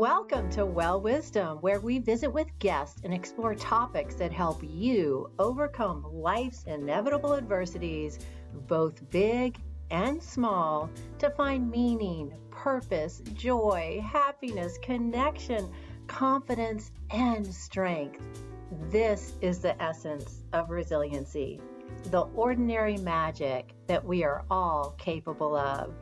Welcome to Well Wisdom, where we visit with guests and explore topics that help you overcome life's inevitable adversities, both big and small, to find meaning, purpose, joy, happiness, connection, confidence, and strength. This is the essence of resiliency, the ordinary magic that we are all capable of.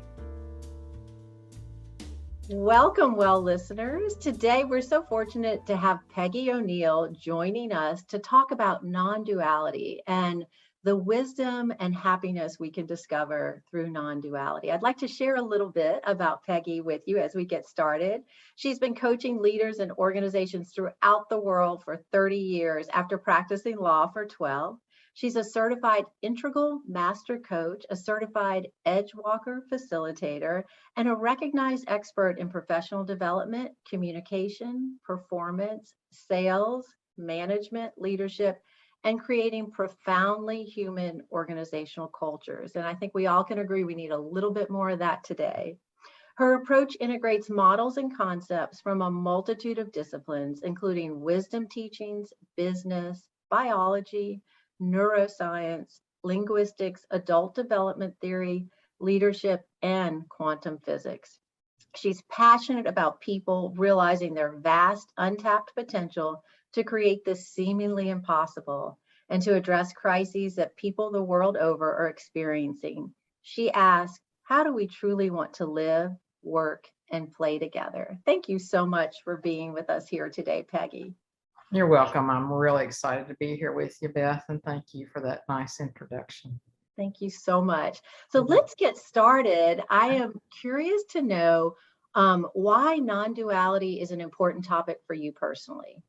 Welcome, well listeners. Today, we're so fortunate to have Peggy O'Neill joining us to talk about non-duality and the wisdom and happiness we can discover through non-duality. I'd like to share a little bit about Peggy with you as we get started. She's been coaching leaders and organizations throughout the world for 30 years after practicing law for 12. She's a certified integral master coach, a certified edge walker facilitator, and a recognized expert in professional development, communication, performance, sales, management, leadership, and creating profoundly human organizational cultures. And I think we all can agree we need a little bit more of that today. Her approach integrates models and concepts from a multitude of disciplines, including wisdom teachings, business, biology, neuroscience, linguistics, adult development theory, leadership, and quantum physics. She's passionate about people realizing their vast, untapped potential to create the seemingly impossible and to address crises that people the world over are experiencing. She asks, how do we truly want to live, work, and play together? Thank you so much for being with us here today, Peggy. You're welcome. I'm really excited to be here with you, Beth, and thank you for that nice introduction. Thank you so much. So let's get started. I am curious to know why non-duality is an important topic for you personally.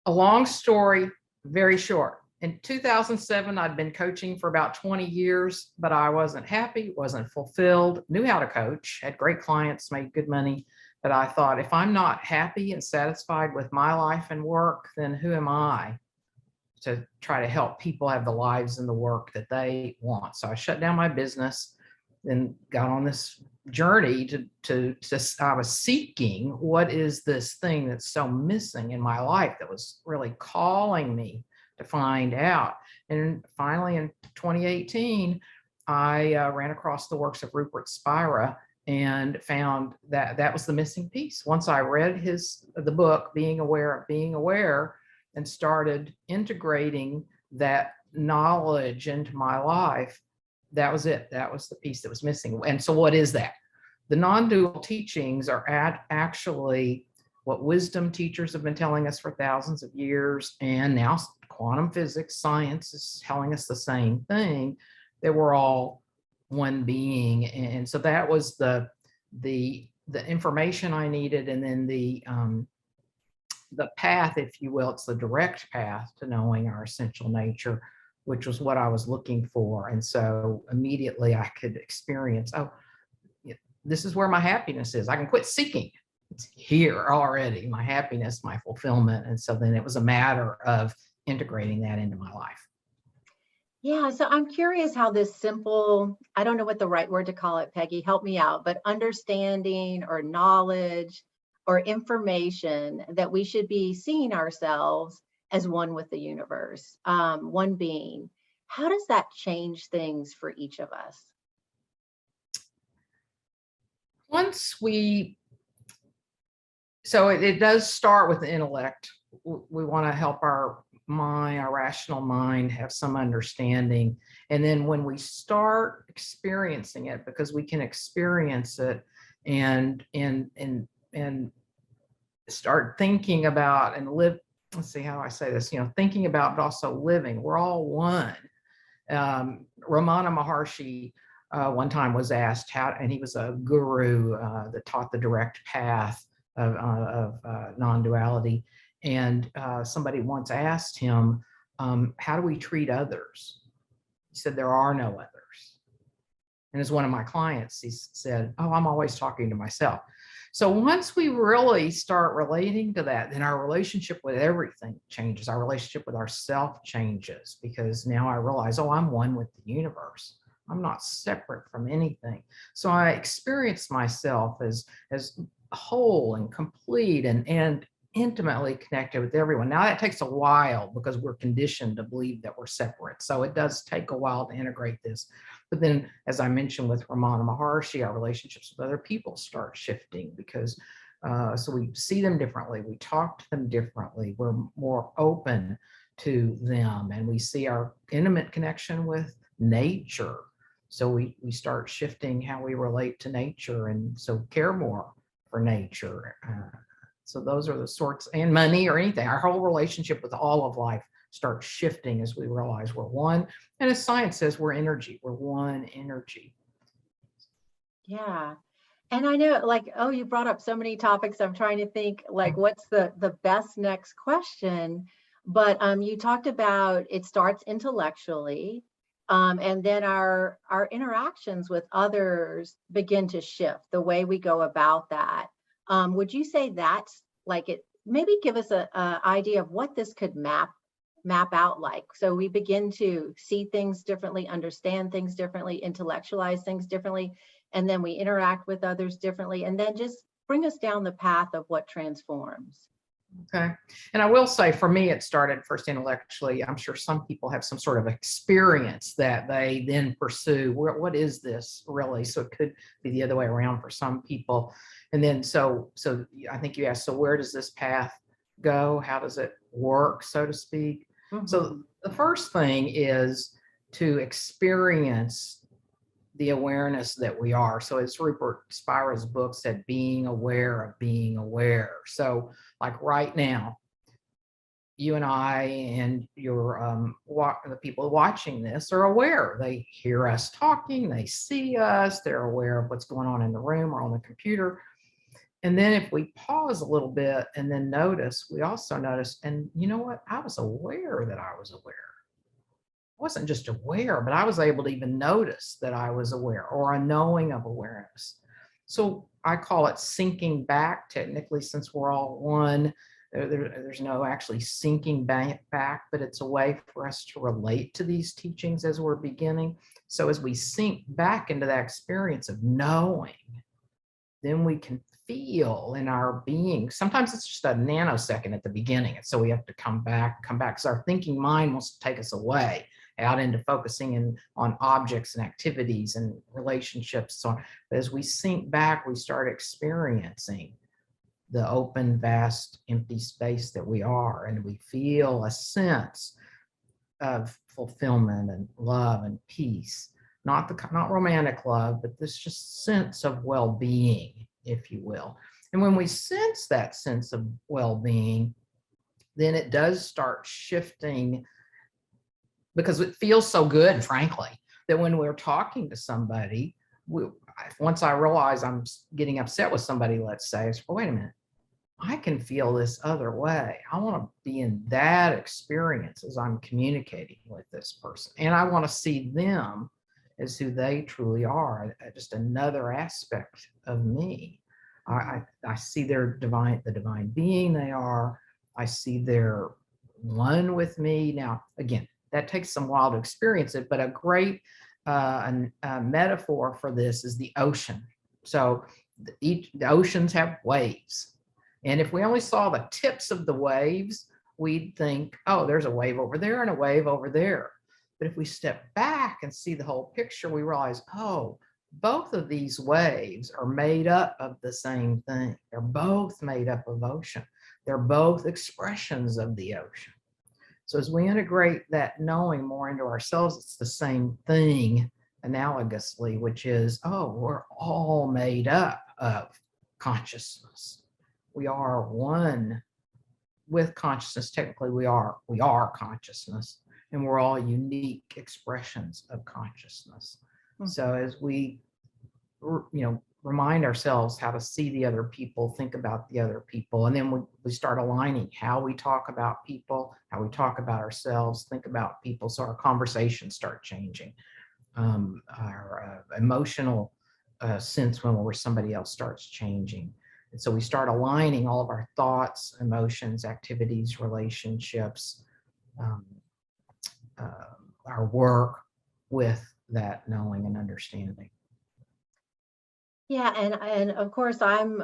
A long story, very short. In 2007, I'd been coaching for about 20 years, but I wasn't happy, wasn't fulfilled, knew how to coach, had great clients, made good money. But I thought, if I'm not happy and satisfied with my life and work, then who am I to try to help people have the lives and the work that they want? So I shut down my business and got on this journey to I was seeking, what is this thing that's so missing in my life that was really calling me to find out. And finally, in 2018, I ran across the works of Rupert Spira and found that that was the missing piece. Once I read the book, Being Aware of Being Aware, and started integrating that knowledge into my life, that was it. That was the piece that was missing. And so what is that? The non-dual teachings are actually what wisdom teachers have been telling us for thousands of years, and now quantum physics, science is telling us the same thing, that we're all one being. And so that was the information I needed. And then the path, if you will, it's the direct path to knowing our essential nature, which was what I was looking for. And so immediately I could experience, oh, this is where my happiness is. I can quit seeking. It's here already, my happiness, my fulfillment. And so then it was a matter of integrating that into my life. Yeah, so I'm curious how this simple, I don't know what the right word to call it, Peggy, help me out, but understanding or knowledge or information that we should be seeing ourselves as one with the universe, one being. How does that change things for each of us? So it does start with the intellect. We want to help our mind, our rational mind, have some understanding. And then when we start experiencing it, because we can experience it and start thinking about and live, let's see how I say this, thinking about but also living, we're all one. Ramana Maharshi one time was asked how, and he was a guru that taught the direct path of non-duality. And somebody once asked him, how do we treat others? He said, there are no others. And as one of my clients, he said, oh, I'm always talking to myself. So once we really start relating to that, then our relationship with everything changes. Our relationship with ourself changes, because now I realize, oh, I'm one with the universe. I'm not separate from anything. So I experience myself as whole and complete and intimately connected with everyone. Now that takes a while because we're conditioned to believe that we're separate. So it does take a while to integrate this. But then, as I mentioned with Ramana Maharshi, our relationships with other people start shifting because so we see them differently. We talk to them differently. We're more open to them, and we see our intimate connection with nature. So we start shifting how we relate to nature, and so care more for nature. So those are the sorts, and money or anything. Our whole relationship with all of life starts shifting as we realize we're one. And as science says, we're energy. We're one energy. Yeah. And I know, like, oh, you brought up so many topics. I'm trying to think, like, what's the best next question? But you talked about it starts intellectually, and then our interactions with others begin to shift the way we go about that. Would you say that's like it? Maybe give us a idea of what this could map out like. So we begin to see things differently, understand things differently, intellectualize things differently, and then we interact with others differently, and then just bring us down the path of what transforms. Okay. And I will say for me, it started first intellectually. I'm sure some people have some sort of experience that they then pursue. What is this really? So it could be the other way around for some people. And then, so I think you asked, so where does this path go? How does it work, so to speak? Mm-hmm. So the first thing is to experience the awareness that we are. So as Rupert Spira's book said, being aware of being aware. So like right now, you and I and your the people watching this are aware. They hear us talking, they see us, they're aware of what's going on in the room or on the computer. And then if we pause a little bit and then notice, we also notice, and you know what? I was aware that I was aware. I wasn't just aware, but I was able to even notice that I was aware, or a knowing of awareness. So I call it sinking back, technically, since we're all one. There's no actually sinking back, but it's a way for us to relate to these teachings as we're beginning. So as we sink back into that experience of knowing, then we can feel in our being. Sometimes it's just a nanosecond at the beginning. And so we have to come back, because our thinking mind wants to take us away out into focusing on objects and activities and relationships. So as we sink back, we start experiencing the open, vast, empty space that we are. And we feel a sense of fulfillment and love and peace. Not romantic love, but this just sense of well-being, if you will. And when we sense that sense of well-being, then it does start shifting, because it feels so good, frankly, that when we're talking to somebody, once I realize I'm getting upset with somebody, let's say, it's, wait a minute, I can feel this other way. I want to be in that experience as I'm communicating with this person. And I want to see them as who they truly are, just another aspect of me. I see the divine being they are. I see they're one with me. Now, again, that takes some while to experience it, but a great metaphor for this is the ocean. So the oceans have waves. And if we only saw the tips of the waves, we'd think, oh, there's a wave over there and a wave over there. But if we step back and see the whole picture, we realize, oh, both of these waves are made up of the same thing. They're both made up of ocean. They're both expressions of the ocean. So as we integrate that knowing more into ourselves, it's the same thing analogously, which is, oh, we're all made up of consciousness. We are one with consciousness. Technically, we are consciousness, and we're all unique expressions of consciousness. Mm-hmm. So as we, remind ourselves how to see the other people, think about the other people, and then we start aligning how we talk about people, how we talk about ourselves, think about people. So our conversations start changing. Our emotional sense when we're somebody else starts changing. And so we start aligning all of our thoughts, emotions, activities, relationships, our work with that knowing and understanding. Yeah, and of course I'm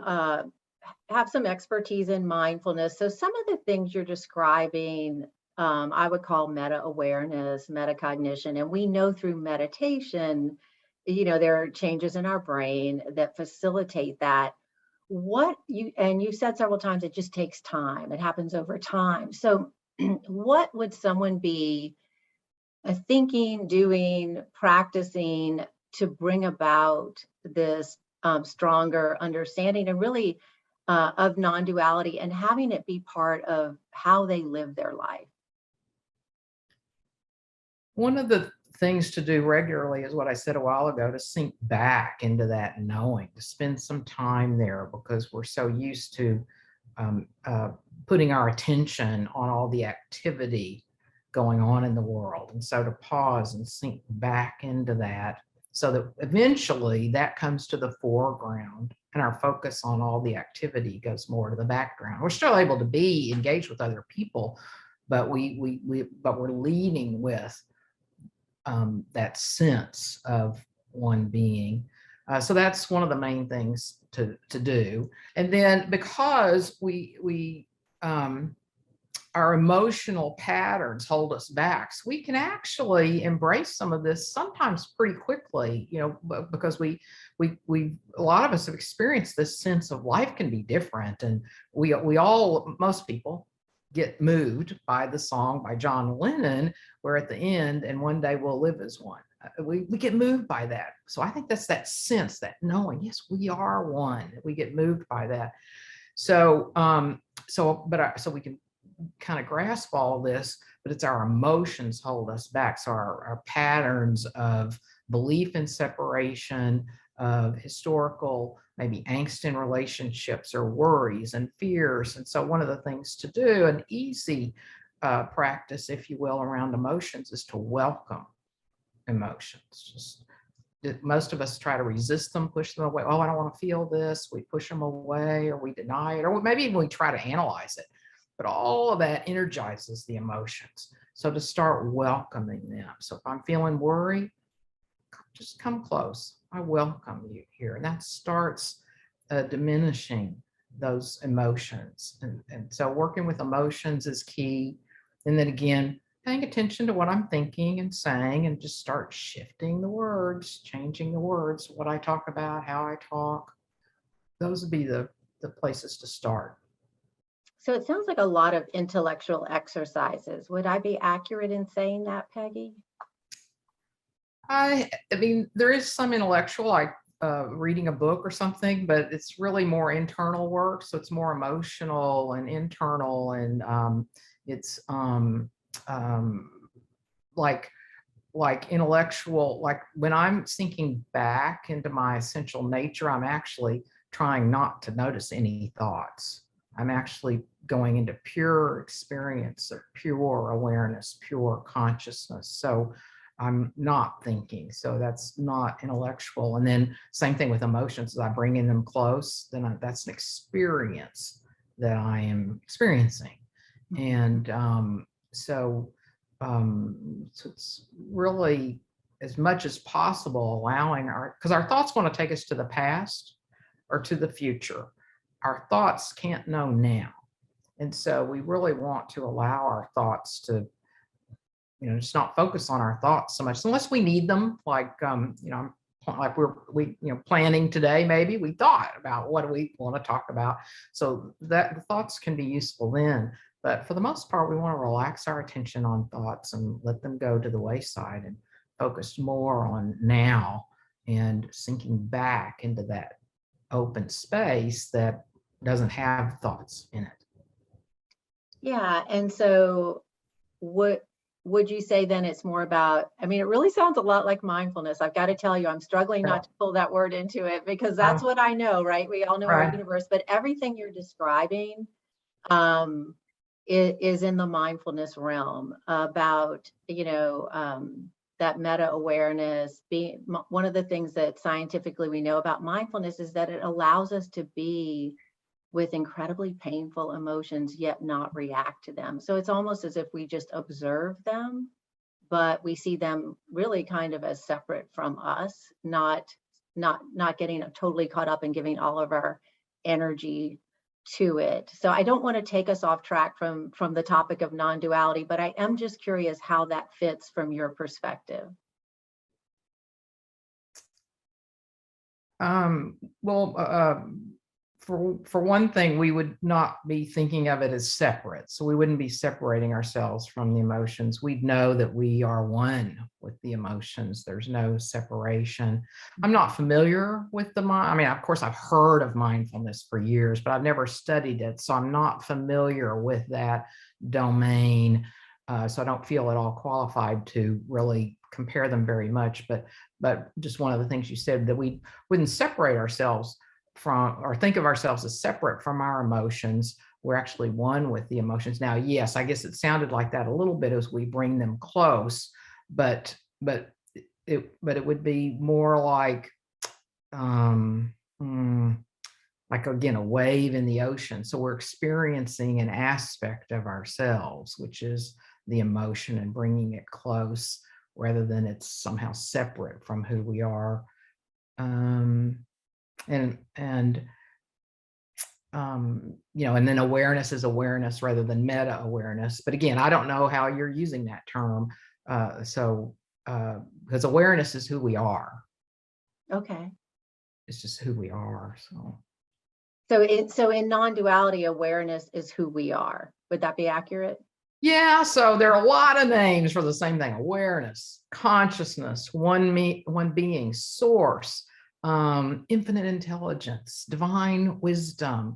have some expertise in mindfulness. So some of the things you're describing, I would call meta awareness, metacognition, and we know through meditation, there are changes in our brain that facilitate that. What you said several times, it just takes time. It happens over time. So what would someone be thinking, doing, practicing to bring about this stronger understanding and really of non-duality and having it be part of how they live their life? One of the things to do regularly is what I said a while ago, to sink back into that knowing, to spend some time there, because we're so used to um, uh, putting our attention on all the activity going on in the world. And so to pause and sink back into that, so that eventually that comes to the foreground and our focus on all the activity goes more to the background. We're still able to be engaged with other people, but we're leading with that sense of one being. So that's one of the main things to do. And then because we our emotional patterns hold us back, so we can actually embrace some of this sometimes pretty quickly, because we a lot of us have experienced this sense of life can be different, and most people get moved by the song by John Lennon, where at the end, and one day we'll live as one. We get moved by that. So I think that's that sense, that knowing, yes, we are one. We get moved by that. So so we can kind of grasp all this, but it's our emotions hold us back. So our patterns of belief in separation, of historical maybe angst in relationships or worries and fears. And so one of the things to do, an easy practice, if you will, around emotions is to welcome emotions. Just most of us try to resist them, push them away. Oh, I don't want to feel this. We push them away, or we deny it, or maybe even we try to analyze it. But all of that energizes the emotions. So to start welcoming them. So if I'm feeling worry, just come close. I welcome you here. And that starts diminishing those emotions. And so working with emotions is key. And then again, paying attention to what I'm thinking and saying, and just start shifting the words, changing the words, what I talk about, how I talk. Those would be the places to start. So it sounds like a lot of intellectual exercises. Would I be accurate in saying that, Peggy? I mean, there is some intellectual, like reading a book or something, but it's really more internal work. So it's more emotional and internal, and it's like intellectual. Like when I'm sinking back into my essential nature, I'm actually trying not to notice any thoughts. I'm actually going into pure experience of pure awareness, pure consciousness. So I'm not thinking. So that's not intellectual. And then same thing with emotions. As I bring in them close, then that's an experience that I am experiencing. And so it's really, as much as possible, allowing because our thoughts want to take us to the past or to the future. Our thoughts can't know now. And so we really want to allow our thoughts to, just not focus on our thoughts so much unless we need them. Like, like we planning today, maybe we thought about what do we want to talk about. So that the thoughts can be useful then. But for the most part, we want to relax our attention on thoughts and let them go to the wayside and focus more on now and sinking back into that open space that doesn't have thoughts in it. Yeah. And so what would you say then it's more about? I mean, it really sounds a lot like mindfulness. I've got to tell you, I'm struggling not to pull that word into it because that's what I know, right? We all know our Right. universe, but everything you're describing um, is in the mindfulness realm about, that meta awareness. Being one of the things that scientifically we know about mindfulness is that it allows us to be with incredibly painful emotions, yet not react to them. So it's almost as if we just observe them, but we see them really kind of as separate from us, not getting totally caught up and giving all of our energy to it. So I don't want to take us off track from the topic of non-duality, but I am just curious how that fits from your perspective. Well, for one thing, we would not be thinking of it as separate. So we wouldn't be separating ourselves from the emotions. We'd know that we are one with the emotions. There's no separation. I'm not familiar with the mind. I mean, of course, I've heard of mindfulness for years, but I've never studied it. So I'm not familiar with that domain. So I don't feel at all qualified to really compare them very much. But just one of the things you said, that we wouldn't separate ourselves from, or think of ourselves as separate from our emotions. We're actually one with the emotions. Now, yes, I guess it sounded like that a little bit as we bring them close, but it would be more like like, again, a wave in the ocean. So we're experiencing an aspect of ourselves, which is the emotion, and bringing it close rather than it's somehow separate from who we are. And and then awareness is awareness rather than meta awareness. But again, I don't know how you're using that term. Because awareness is who we are. Okay. It's just who we are. So in non-duality, awareness is who we are. Would that be accurate? Yeah, so there are a lot of names for the same thing: awareness, consciousness, one being, source, infinite intelligence, divine wisdom,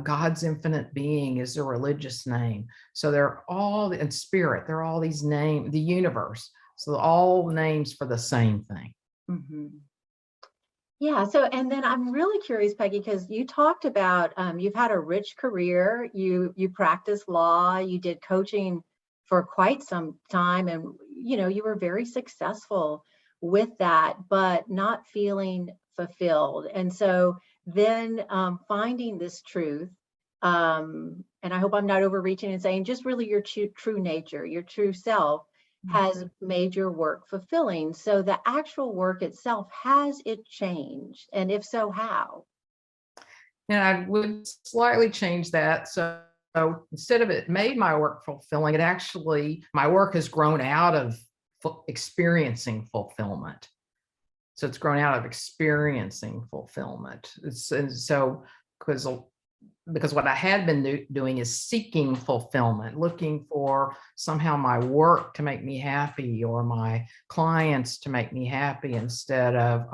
God's infinite being is a religious name. So they're all, and spirit, they're all these names, the universe. So all names for the same thing. Mm-hmm. Yeah. So, and then I'm really curious, Peggy, because you talked about you've had a rich career. You practiced law. You did coaching for quite some time, and you were very successful with that, but not feeling fulfilled. And so then finding this truth, and I hope I'm not overreaching and saying just really your true nature, your true self has made your work fulfilling. So the actual work itself, has it changed? And if so, how? And I would slightly change that. So instead of it made my work fulfilling, it actually, my work has grown out of experiencing fulfillment. So it's grown out of experiencing fulfillment. And so because what I had been doing is seeking fulfillment, looking for somehow my work to make me happy or my clients to make me happy, instead of,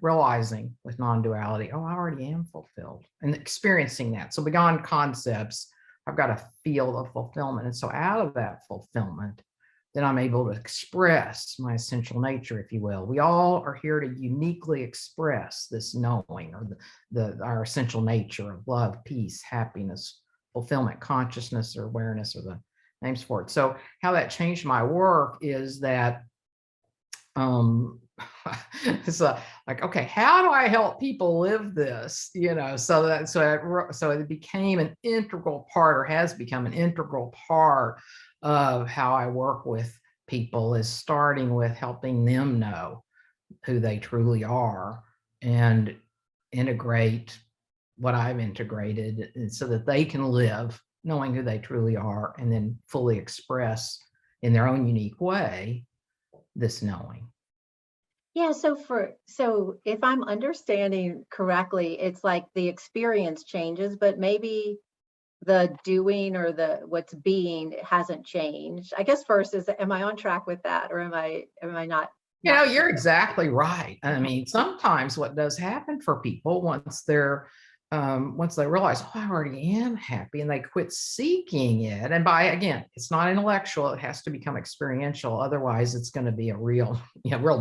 realizing with non-duality, I already am fulfilled, and experiencing that. So beyond concepts, I've got a feel of fulfillment. And so out of that fulfillment, then I'm able to express my essential nature, if you will. We all are here to uniquely express this knowing, or our essential nature of love, peace, happiness, fulfillment, consciousness, or awareness, or the names for it. So how that changed my work is that it's like, okay, how do I help people live this? So it became an integral part, or has become an integral part of how I work with people, is starting with helping them know who they truly are and integrate what I've integrated, and so that they can live knowing who they truly are, and then fully express in their own unique way this knowing. Yeah, so if I'm understanding correctly, it's like the experience changes, but maybe the doing or the what's being hasn't changed. I guess first is, am I on track with that, or am I not? You're exactly right. I mean, sometimes what does happen for people, once they realize, I already am happy, and they quit seeking it. And again, it's not intellectual, it has to become experiential. Otherwise, it's going to be a real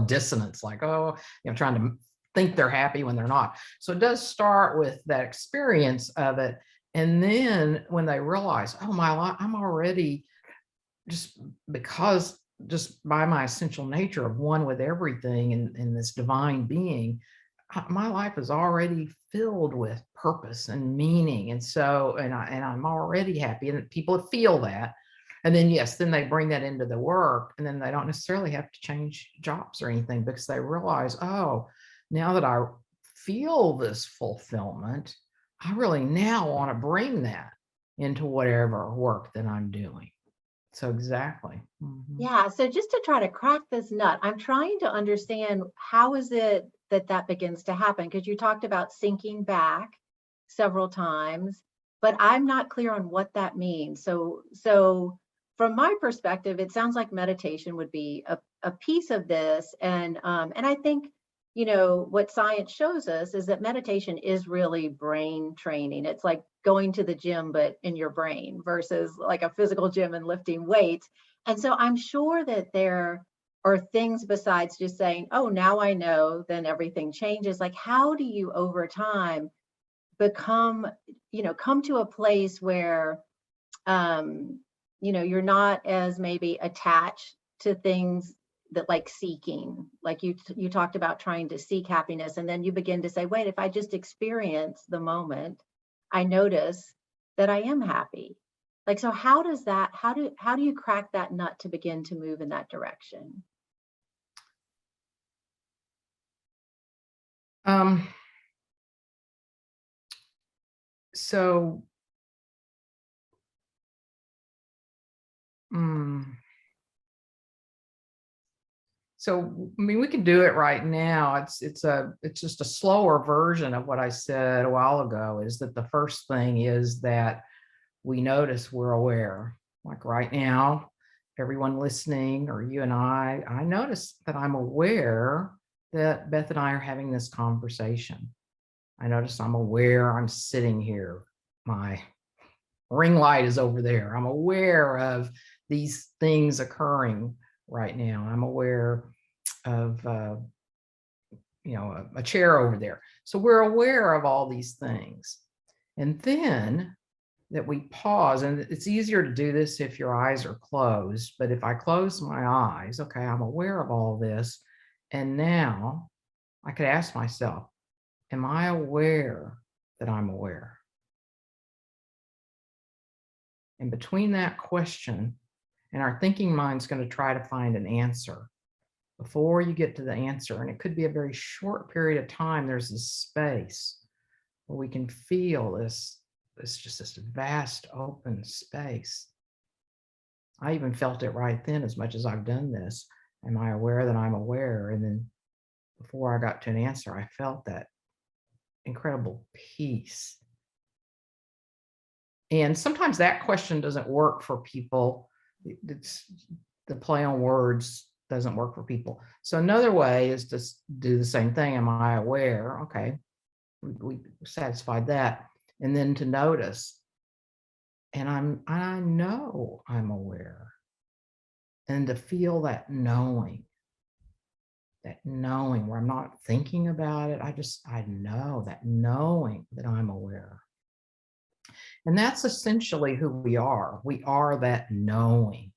dissonance, like, trying to think they're happy when they're not. So it does start with that experience of it. And then when they realize, my life, I'm already, just by my essential nature of one with everything, and this divine being, my life is already filled with purpose and meaning. And so, and I'm already happy, and people feel that. And then, yes, then they bring that into the work, and then they don't necessarily have to change jobs or anything because they realize, oh, now that I feel this fulfillment, I really now want to bring that into whatever work that I'm doing. So exactly. Yeah, so just to try to crack this nut, I'm trying to understand how is it that that begins to happen? Because you talked about sinking back several times, but I'm not clear on what that means. So from my perspective, it sounds like meditation would be a piece of this. And I think, you know, what science shows us is that meditation is really brain training. It's like going to the gym, but in your brain versus like a physical gym and lifting weights. And so I'm sure that there are things besides just saying, oh, now I know, then everything changes. Like, how do you over time become, you know, come to a place where, um, you know, you're not as maybe attached to things that like seeking, like you talked about trying to seek happiness. And then you begin to say, wait, if I just experience the moment, I notice that I am happy. Like, so how does that, how do you crack that nut to begin to move in that direction? Um, so, mm, so I mean, we can do it right now. It's just a slower version of what I said a while ago. Is that the first thing is that we notice we're aware. Like right now, everyone listening or you and I notice that I'm aware that Beth and I are having this conversation. I notice I'm aware I'm sitting here. My ring light is over there. I'm aware of these things occurring right now. I'm aware of a chair over there. So we're aware of all these things. And then that we pause, and it's easier to do this if your eyes are closed, but if I close my eyes, okay, I'm aware of all this. And now I could ask myself, am I aware that I'm aware? And between that question and our thinking mind's going to try to find an answer. Before you get to the answer, and it could be a very short period of time, there's this space where we can feel this vast open space. I even felt it right then, as much as I've done this. Am I aware that I'm aware? And then before I got to an answer, I felt that incredible peace. And sometimes that question doesn't work for people. It's the play on words doesn't work for people. So another way is to do the same thing. Am I aware? Okay, we satisfied that. And then to notice, and I know I'm aware. And to feel that knowing where I'm not thinking about it. I know that knowing that I'm aware. And that's essentially who we are. We are that knowing.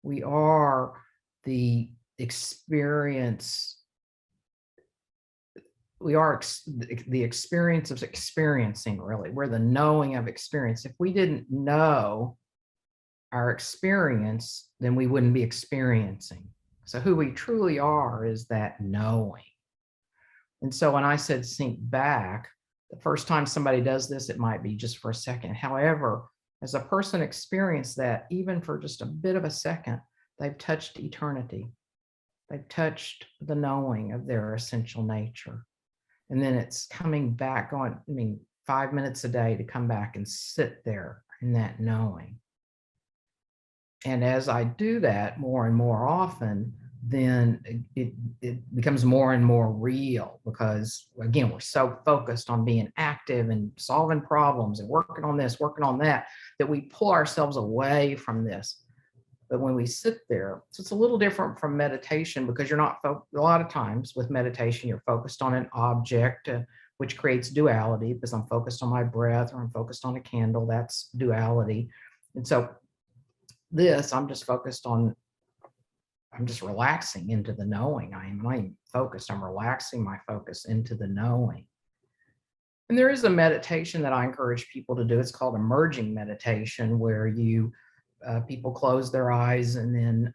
We are the experience. We are the experience of experiencing, really. We're the knowing of experience. If we didn't know our experience, then we wouldn't be experiencing. So who we truly are is that knowing. And so when I said sink back, the first time somebody does this, it might be just for a second. However, as a person experiences that, even for just a bit of a second, they've touched eternity. They've touched the knowing of their essential nature. And then it's coming back on, 5 minutes a day to come back and sit there in that knowing. And as I do that more and more often, then it becomes more and more real because, again, we're so focused on being active and solving problems and working on this, working on that, that we pull ourselves away from this. But when we sit there, so it's a little different from meditation because you're not, a lot of times with meditation, you're focused on an object, which creates duality because I'm focused on my breath or I'm focused on a candle. That's duality. And so this, I'm just focused on, I'm just relaxing into the knowing. I'm not even focused. I'm relaxing my focus into the knowing. And there is a meditation that I encourage people to do. It's called emerging meditation, where you people close their eyes, and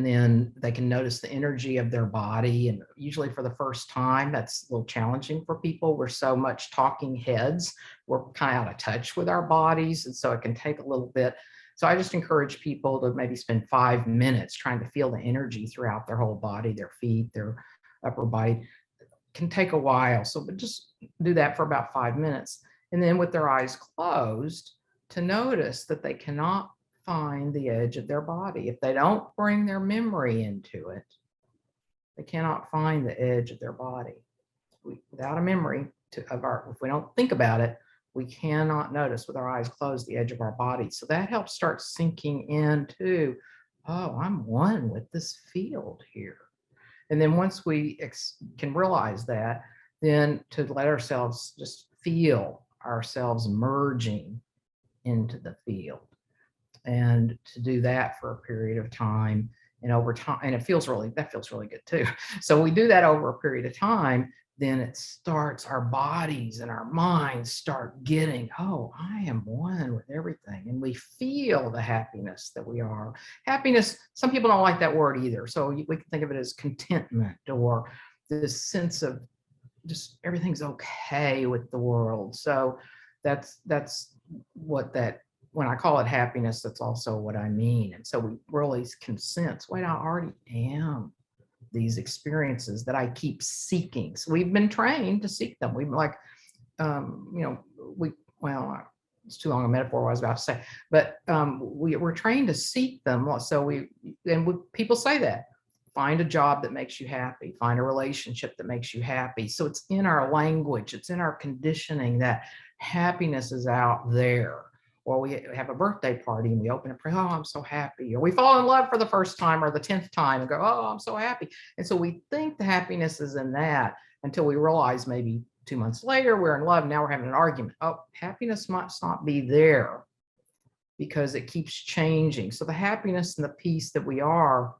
then they can notice the energy of their body. And usually for the first time, that's a little challenging for people. We're so much talking heads, we're kind of out of touch with our bodies. And so it can take a little bit. So I just encourage people to maybe spend 5 minutes trying to feel the energy throughout their whole body, their feet, their upper body. It can take a while. So but just do that for about 5 minutes. And then with their eyes closed, to notice that they cannot find the edge of their body. If they don't bring their memory into it, they cannot find the edge of their body. Without a memory if we don't think about it, we cannot notice with our eyes closed the edge of our body. So that helps start sinking into, oh, I'm one with this field here. And then once we can realize that, then to let ourselves just feel ourselves merging into the field, and to do that for a period of time. And over time, and that feels really good too. So we do that over a period of time, then it starts, our bodies and our minds start getting, oh, I am one with everything. And we feel the happiness that we are. Happiness, some people don't like that word either. So we can think of it as contentment, or this sense of just everything's okay with the world. So that's what that, when I call it happiness, that's also what I mean. And so we really can sense, wait, I already am these experiences that I keep seeking. So we've been trained to seek them. We've like, it's too long a metaphor what I was about to say, but we're trained to seek them. So people say that, find a job that makes you happy, find a relationship that makes you happy. So it's in our language, it's in our conditioning that happiness is out there. Or we have a birthday party and we open and pray, oh, I'm so happy. Or we fall in love for the first time or the 10th time and go, oh, I'm so happy. And so we think the happiness is in that until we realize maybe 2 months later, we're in love. Now we're having an argument. Oh, happiness must not be there because it keeps changing. So the happiness and the peace that we are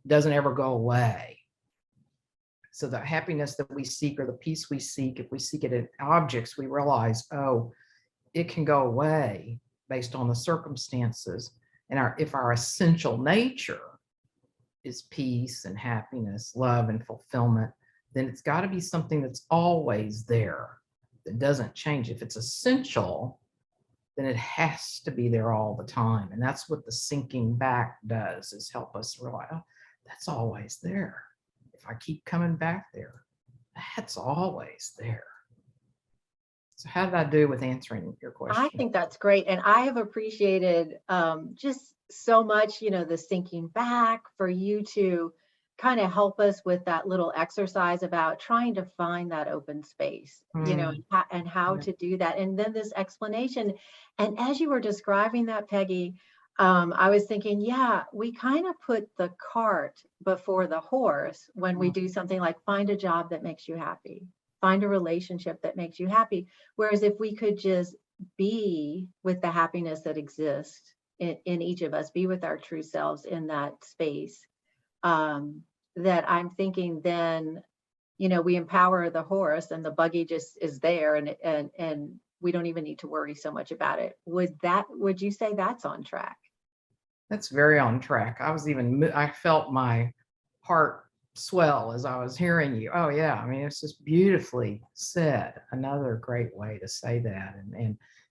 doesn't ever go away. So the happiness that we seek, or the peace we seek, if we seek it in objects, we realize, oh, it can go away based on the circumstances. And if our essential nature is peace and happiness, love and fulfillment, then it's got to be something that's always there, that doesn't change. If it's essential, then it has to be there all the time. And that's what the sinking back does, is help us realize, oh, that's always there. If I keep coming back there, that's always there. So how did I do with answering your question? I think that's great. And I have appreciated just so much, the sinking back, for you to kind of help us with that little exercise about trying to find that open space, and how to do that. And then this explanation. And as you were describing that, Peggy, I was thinking, yeah, we kind of put the cart before the horse when we do something like find a job that makes you happy, find a relationship that makes you happy. Whereas if we could just be with the happiness that exists in each of us, be with our true selves in that space, that I'm thinking then, we empower the horse and the buggy just is there, and we don't even need to worry so much about it. Would you say that's on track? That's very on track. I felt my heart swell as I was hearing you. Oh yeah, I mean, it's just beautifully said. Another great way to say that.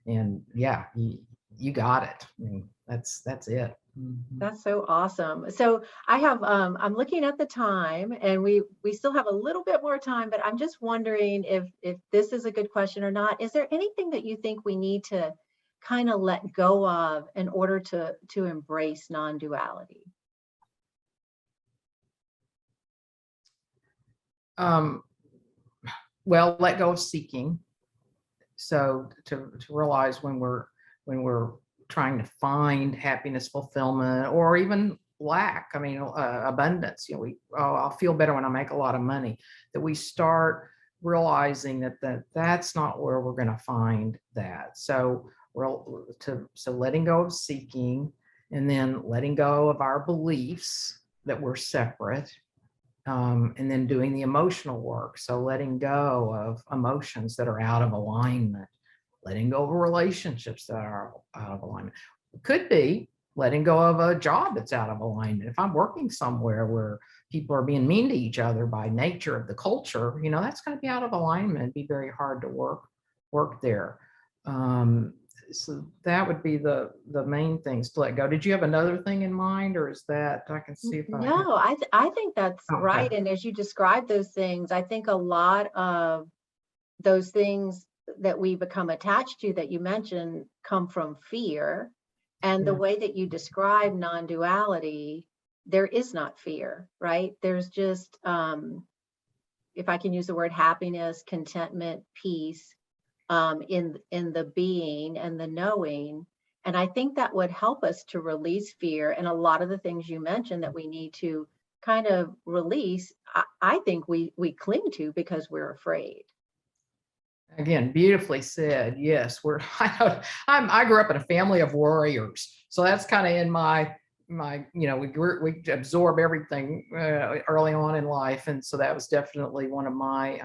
And yeah, you got it. I mean, that's it. Mm-hmm. That's so awesome. So I'm looking at the time, and we still have a little bit more time, but I'm just wondering if this is a good question or not. Is there anything that you think we need to kind of let go of in order to embrace non-duality? Well, let go of seeking. So to realize when we're trying to find happiness, fulfillment, or even lack, abundance, I'll feel better when I make a lot of money, that we start realizing that's not where we're going to find that. So letting go of seeking, and then letting go of our beliefs that we're separate. And then doing the emotional work. So letting go of emotions that are out of alignment, letting go of relationships that are out of alignment. could be letting go of a job that's out of alignment. If I'm working somewhere where people are being mean to each other by nature of the culture, that's going to be out of alignment. It'd be very hard to work there. So that would be the main things to let go. Did you have another thing in mind, or is that, I can see if I have. No, I think that's Okay. right. And as you describe those things, I think a lot of those things that we become attached to that you mentioned come from fear. And the Yeah. way that you describe non-duality, there is not fear, right? There's just, if I can use the word, happiness, contentment, peace, in the being and the knowing. And I think that would help us to release fear. And a lot of the things you mentioned that we need to kind of release, I think we cling to because we're afraid. Again, beautifully said. Yes, I grew up in a family of warriors, so that's kind of in my we absorb everything early on in life, and so that was definitely one of my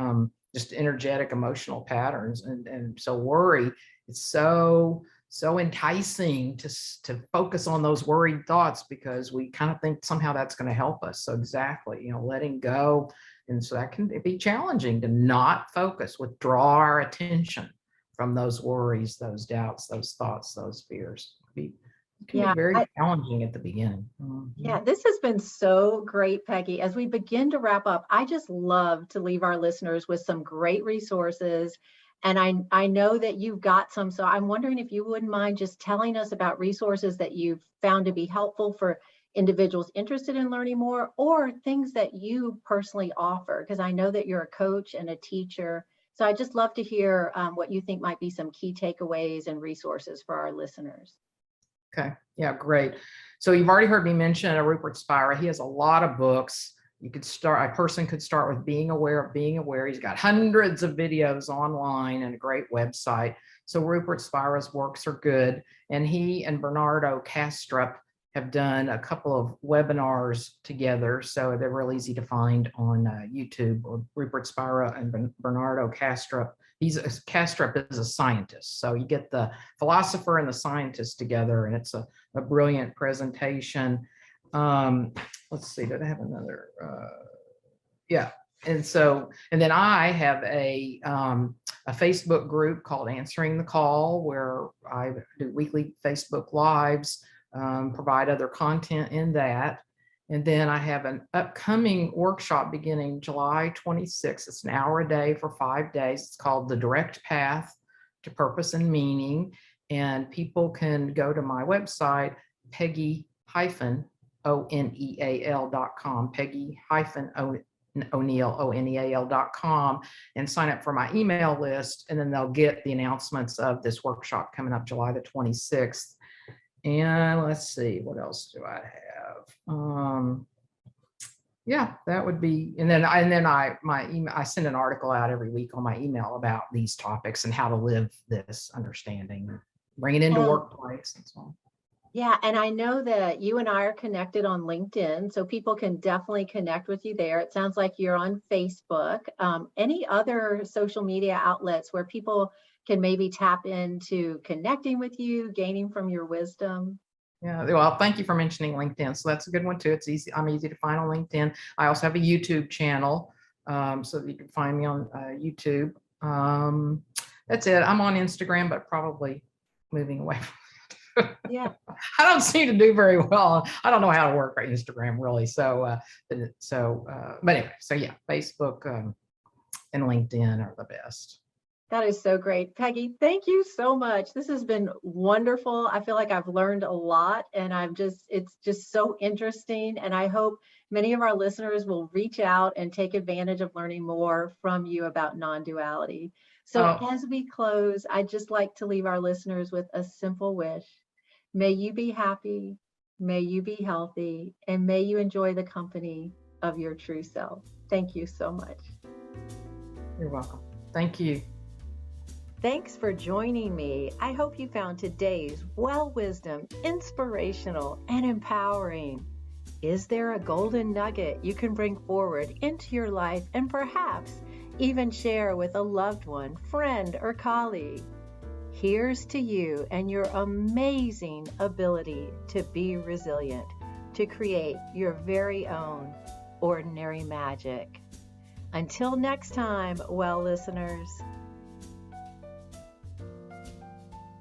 just energetic emotional patterns, and so worry is so enticing to focus on those worried thoughts because we kind of think somehow that's going to help us. So exactly, letting go. And so that can be challenging to not focus, withdraw our attention from those worries, those doubts, those thoughts, those fears. It can be Yeah, very challenging at the beginning. yeah, this has been so great, Peggy. As we begin to wrap up, I just love to leave our listeners with some great resources. And I know that you've got some, so I'm wondering if you wouldn't mind just telling us about resources that you've found to be helpful for individuals interested in learning more, or things that you personally offer, because I know that you're a coach and a teacher. So I'd just love to hear what you think might be some key takeaways and resources for our listeners. Okay. Yeah, great. So you've already heard me mention Rupert Spira. He has a lot of books. A person could start with being aware of being aware. He's got hundreds of videos online and a great website. So Rupert Spira's works are good. And he and Bernardo Kastrup have done a couple of webinars together. So they're real easy to find on YouTube, or Rupert Spira and Bernardo Kastrup. Kastrup is a scientist. So you get the philosopher and the scientist together, and it's a brilliant presentation. Let's see, did I have another? Yeah. And then I have a Facebook group called Answering the Call, where I do weekly Facebook Lives, provide other content in that. And then I have an upcoming workshop beginning July 26th. It's an hour a day for 5 days. It's called The Direct Path to Purpose and Meaning. And people can go to my website, Peggy-Oneal.com, Peggy-Oneal.com, and sign up for my email list. And then they'll get the announcements of this workshop coming up July the 26th. And let's see, what else do I have? Yeah, that would be, and then my email, I send an article out every week on my email about these topics and how to live this understanding, bring it into workplace and so on. Yeah, and I know that you and I are connected on LinkedIn, so people can definitely connect with you there. It sounds like you're on Facebook. Any other social media outlets where people can maybe tap into connecting with you, gaining from your wisdom? Yeah, well, thank you for mentioning LinkedIn. So that's a good one too. It's easy. I'm easy to find on LinkedIn. I also have a YouTube channel, so that you can find me on YouTube. That's it. I'm on Instagram, but probably moving away from it. Yeah. I don't seem to do very well. I don't know how to work Instagram really. So, but anyway, so yeah, Facebook and LinkedIn are the best. That is so great. Peggy, thank you so much. This has been wonderful. I feel like I've learned a lot, and it's just so interesting. And I hope many of our listeners will reach out and take advantage of learning more from you about non-duality. So as we close, I'd just like to leave our listeners with a simple wish. May you be happy, may you be healthy, and may you enjoy the company of your true self. Thank you so much. You're welcome. Thank you. Thanks for joining me. I hope you found today's well wisdom inspirational and empowering. Is there a golden nugget you can bring forward into your life and perhaps even share with a loved one, friend, or colleague? Here's to you and your amazing ability to be resilient, to create your very own ordinary magic. Until next time, well listeners.